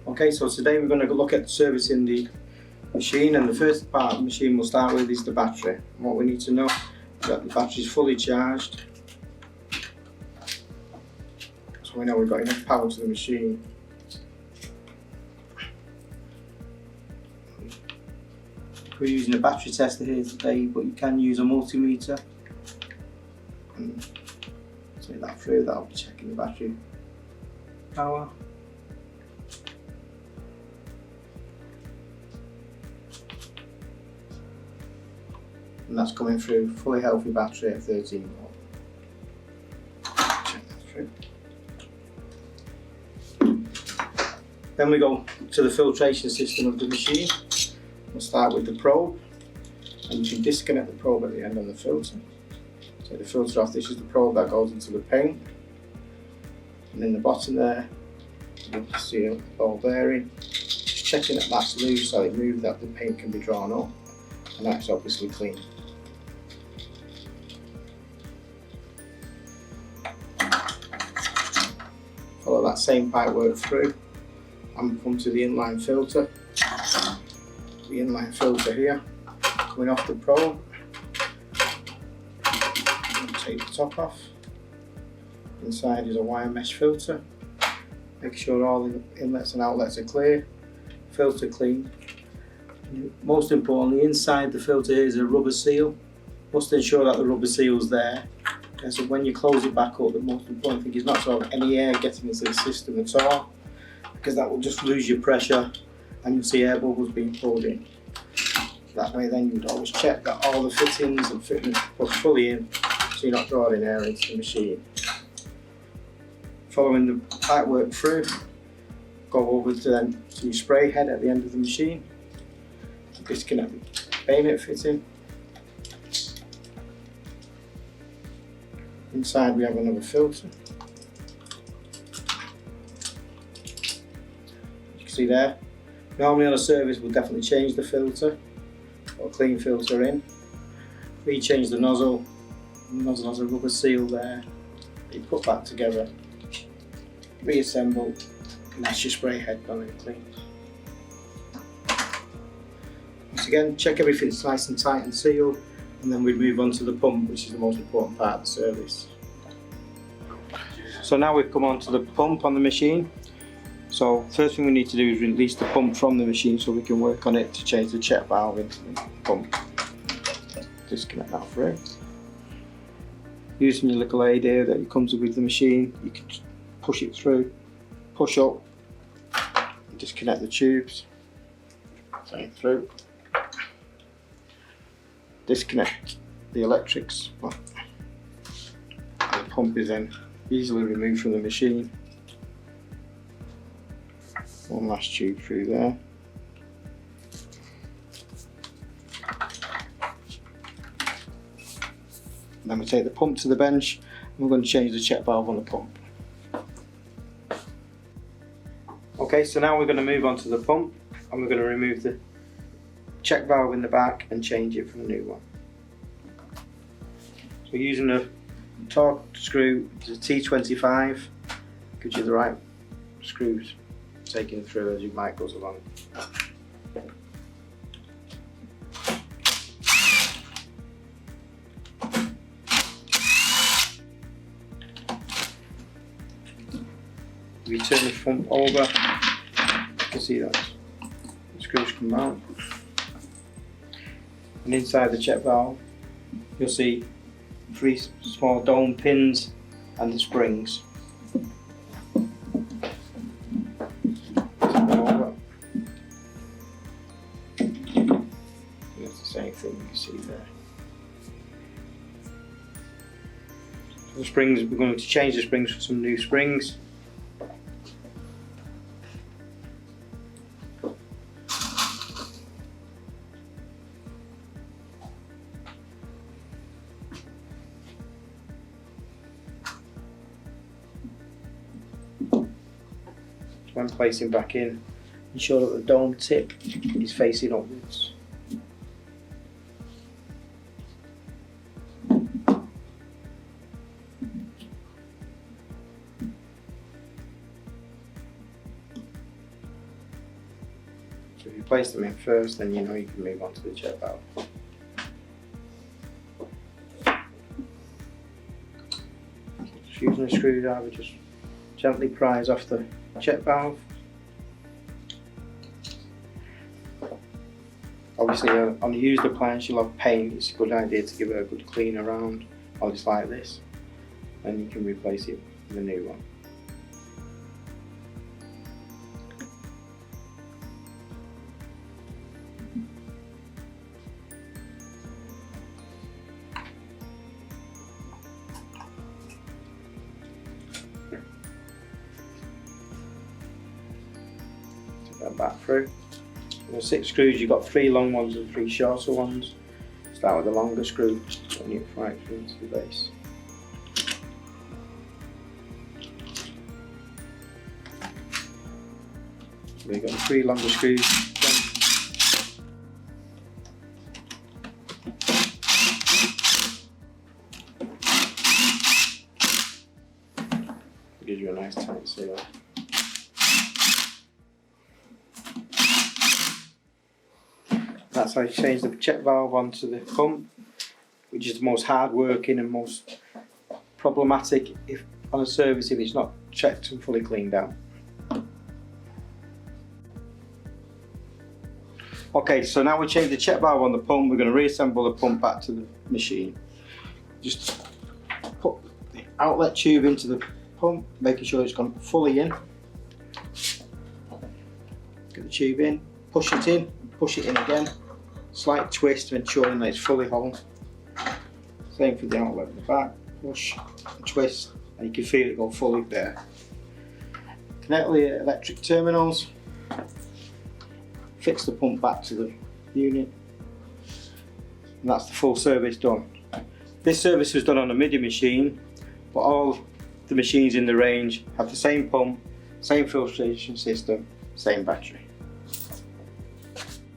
Okay, so today we're going to look at servicing the machine, and the first part of the machine we'll start with is the battery. And what we need to know is that the battery is fully charged, so we know we've got enough power to the machine. We're using a battery tester here today, but you can use a multimeter. And take that through, that'll be checking the battery power. And that's coming through fully healthy battery at 13 volt. Check that through. Then we go to the filtration system of the machine. We'll start with the probe, and you can disconnect the probe at the end on the filter. Take the filter off. This is the probe that goes into the paint, and in the bottom there you'll see a ball bearing. Just checking that that's loose, so it moves, that the paint can be drawn up, and that's obviously clean. Follow that same pipe work through and come to the inline filter. The inline filter here, coming off the probe. Take the top off. Inside is a wire mesh filter. Make sure all the inlets and outlets are clear. Filter clean. And most importantly, inside the filter here is a rubber seal. Must ensure that the rubber seal is there. And so when you close it back up, the most important thing is not to have any air getting into the system at all, because that will just lose your pressure and you'll see air bubbles being pulled in. That way then you would always check that all the fittings and fittings are put fully in, so you're not drawing air into the machine. Following the pipe work through, go over to your spray head at the end of the machine. Disconnect the bayonet fitting. Inside we have another filter. You can see there. Normally on a service we'll definitely change the filter, or a clean filter in. We change the nozzle. The nozzle has a rubber seal there. You put that together, reassemble, and that's your spray head done and clean. Once again, check everything's nice and tight and sealed, and then we'd move on to the pump, which is the most important part of the service. So now we've come on to the pump on the machine. So first thing we need to do is release the pump from the machine so we can work on it to change the check valve into the pump. Disconnect that through. Using your little aid here that comes with the machine, you can push it through, push up, and disconnect the tubes. Take it through. Disconnect the electrics. The pump is then easily removed from the machine. One last tube through there. Then we take the pump to the bench, and we're going to change the check valve on the pump. Okay, so now we're going to move on to the pump, and we're going to remove the check valve in the back and change it for a new one. So we're using a torque screw, it's a T25, gives you the right screws, taking it through as your mic goes along. If you turn the pump over, you can see that the screws come out. And inside the check valve, you'll see 3 small dome pins and the springs. It's the same thing you can see there. So the springs, we're going to change the springs for some new springs. When placing back in, ensure that the dome tip is facing upwards. if you place them in first, then you know you can move on to the check valve. Just using a screwdriver, just gently prise off the check valve. Obviously on a used appliance you'll have paint, it's a good idea to give it a good clean around, or just like this, and you can replace it with a new one. Take that back through. The 6 screws, you've got 3 long ones and 3 shorter ones. Start with the longer screw, run it right through into the base. So we've got 3 longer screws. Gives you a nice tight seal. That's how you change the check valve onto the pump, which is the most hard working and most problematic if on a service if it's not checked and fully cleaned out. Okay, so now we change the check valve on the pump, we're going to reassemble the pump back to the machine. Just put the outlet tube into the pump, making sure it's gone fully in. Get the tube in, push it in, push it in again. Slight twist, ensuring that it's fully whole. Same for the outlet at the back. Push and twist, and you can feel it go fully there. Connect the electric terminals. Fix the pump back to the unit. And that's the full service done. This service was done on a MIDI machine, but all the machines in the range have the same pump, same filtration system, same battery.